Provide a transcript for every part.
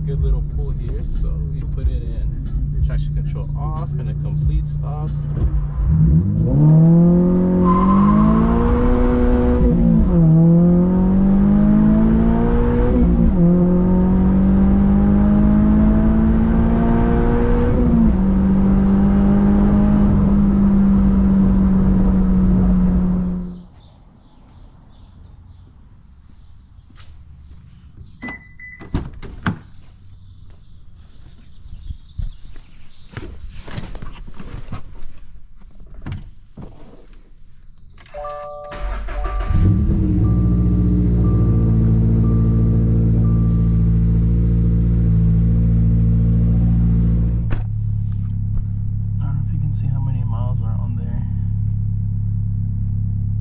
good little pull here, so we put it in traction control off and a complete stop. See how many miles are on there,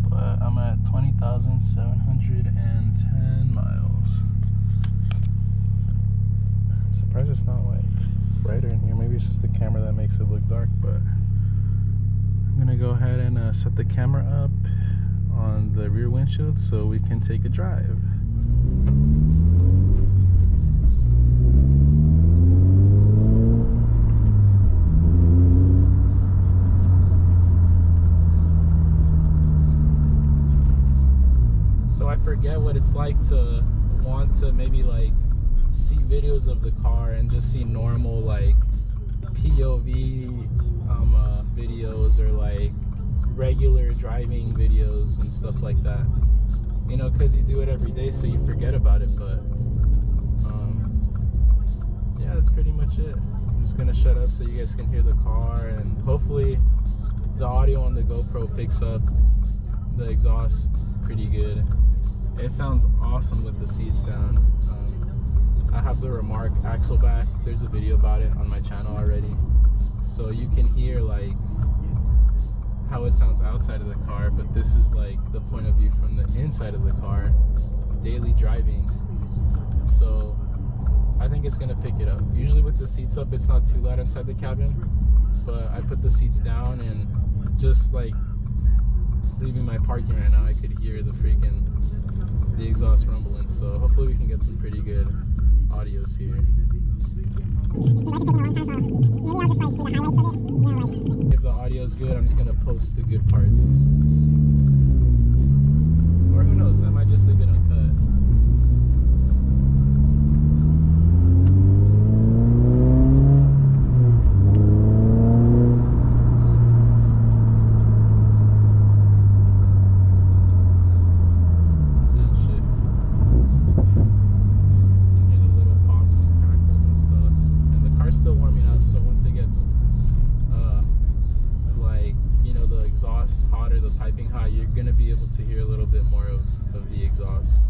but I'm at 20,710 miles. I'm surprised it's not like brighter in here. Maybe it's just the camera that makes it look dark, but I'm gonna go ahead and set the camera up on the rear windshield so we can take a drive. So I forget what it's like to want to maybe like see videos of the car and just see normal like POV videos or like regular driving videos and stuff like that, you know, because you do it every day, so you forget about it. But yeah, that's pretty much it. I'm just gonna shut up so you guys can hear the car, and hopefully the audio on the GoPro picks up the exhaust pretty good. It sounds awesome with the seats down. I have the Remark axleback. There's a video about it on my channel already, so you can hear like how it sounds outside of the car, but this is like the point of view from the inside of the car, daily driving. So I think it's gonna pick it up. Usually with the seats up, it's not too loud inside the cabin, but I put the seats down and just like leaving my parking right now, I could hear the exhaust rumbling. So hopefully we can get some pretty good audios here. If the audio is good, I'm just gonna post the good parts, or who knows, I might just leave it uncut. Hotter, the piping hot, you're gonna be able to hear a little bit more of the exhaust.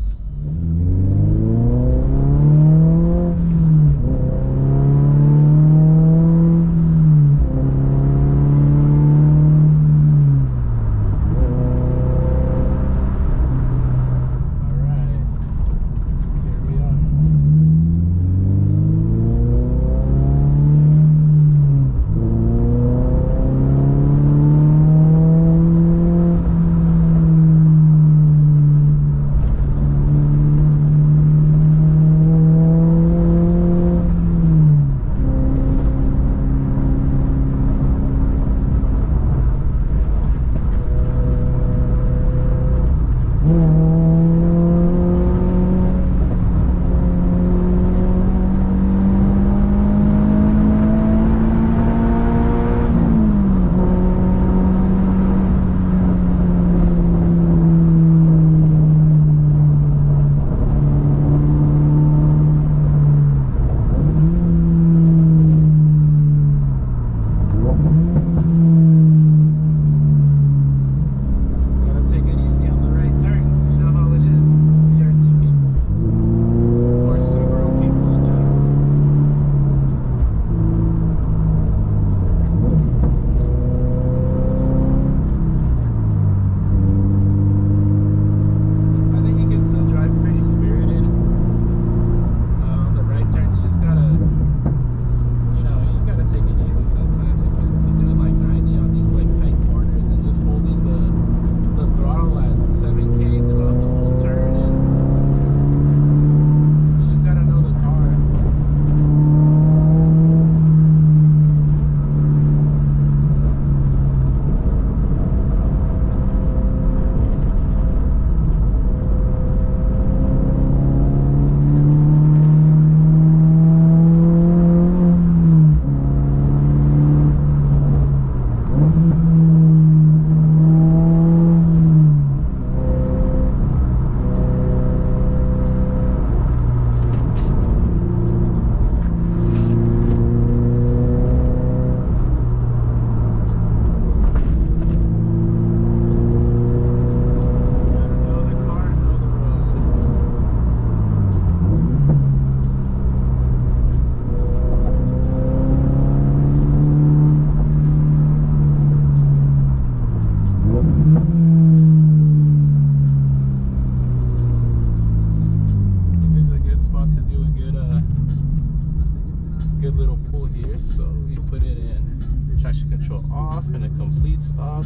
little pull here, so you put it in traction control off and a complete stop.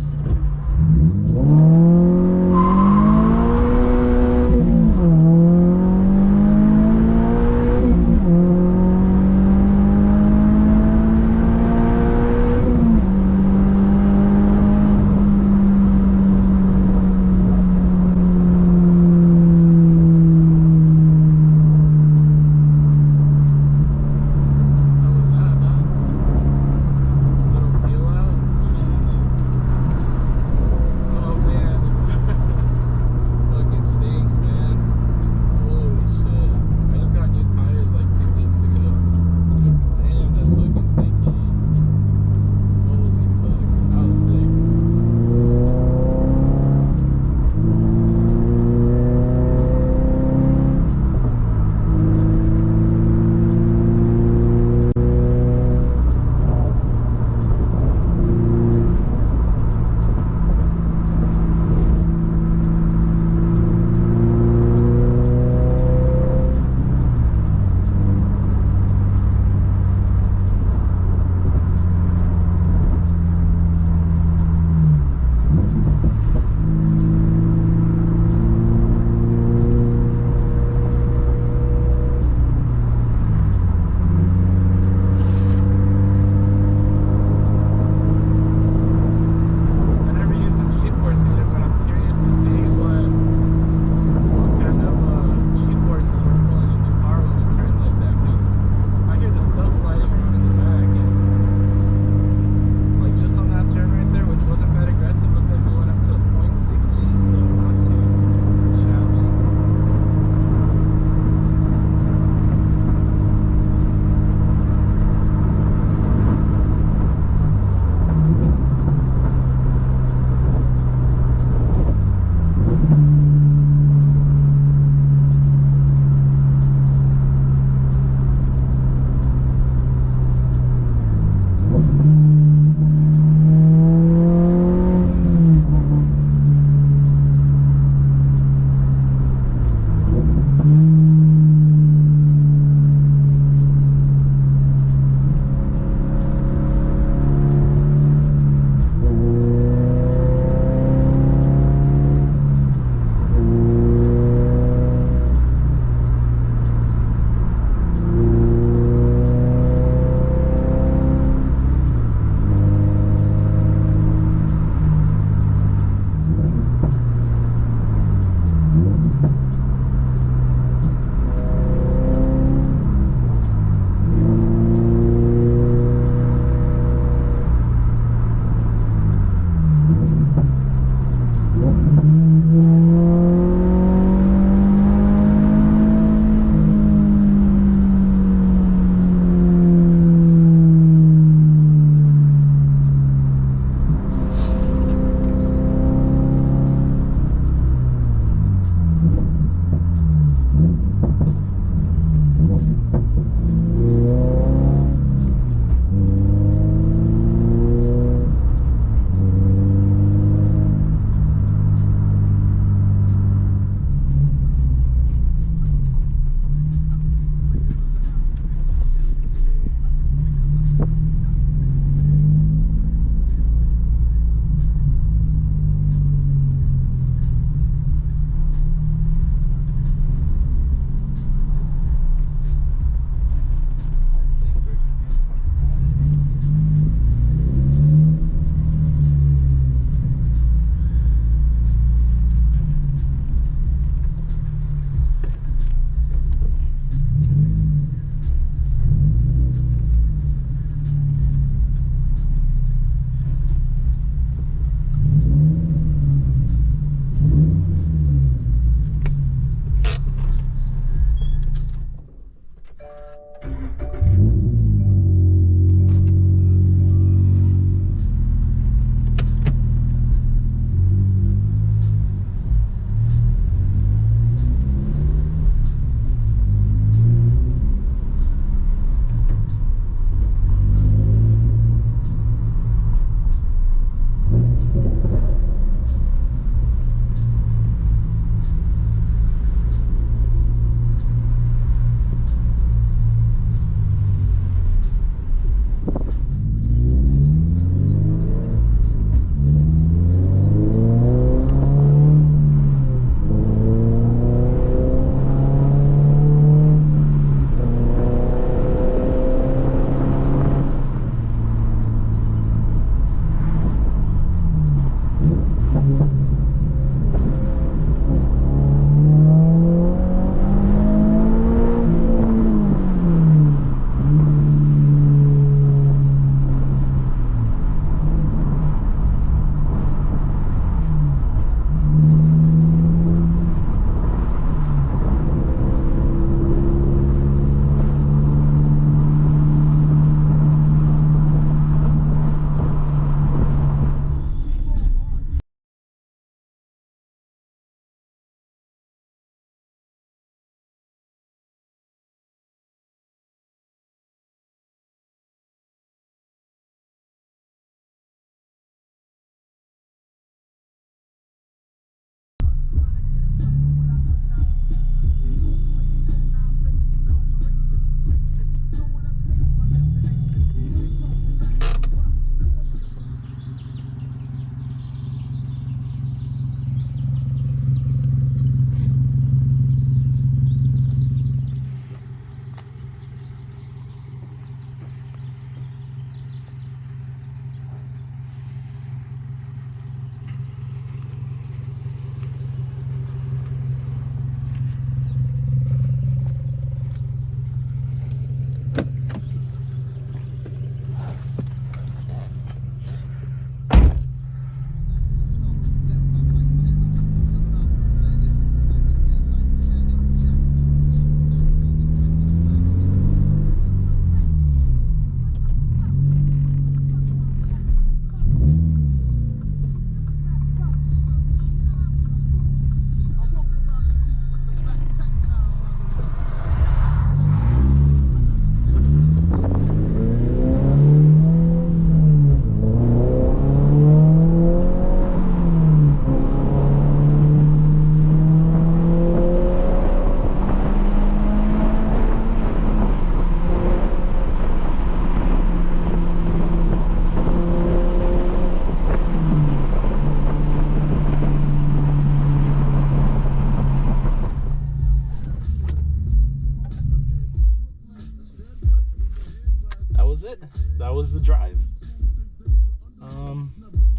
was it. That was the drive.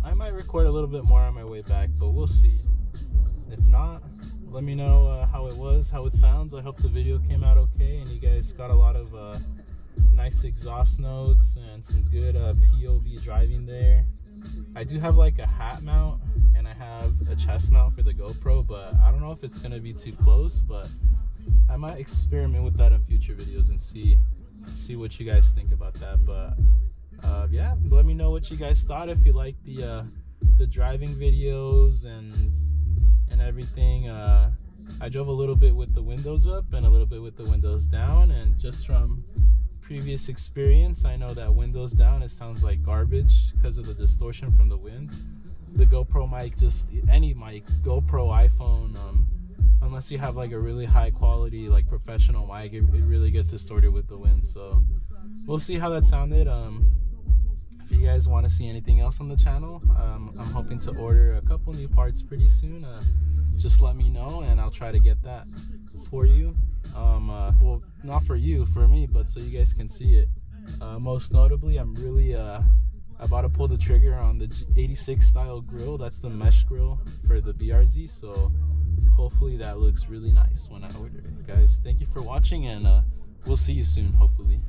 I might record a little bit more on my way back, but we'll see. If not, let me know how it was, how it sounds. I hope the video came out okay and you guys got a lot of nice exhaust notes and some good POV driving there. I do have like a hat mount and I have a chest mount for the GoPro, but I don't know if it's gonna be too close, but I might experiment with that in future videos and see what you guys think about that. But yeah, let me know what you guys thought, if you like the driving videos and everything. I drove a little bit with the windows up and a little bit with the windows down, and just from previous experience, I know that windows down, it sounds like garbage because of the distortion from the wind. The GoPro mic, just any mic, GoPro, iPhone, unless you have like a really high quality like professional mic, it really gets distorted with the wind. So we'll see how that sounded. If you guys want to see anything else on the channel, I'm hoping to order a couple new parts pretty soon. Just let me know and I'll try to get that for you. Well, not for you, for me, but so you guys can see it. Most notably, I'm really about to pull the trigger on the 86 style grill. That's the mesh grill for the BRZ, so hopefully that looks really nice when I order it. Guys, thank you for watching, and we'll see you soon, hopefully.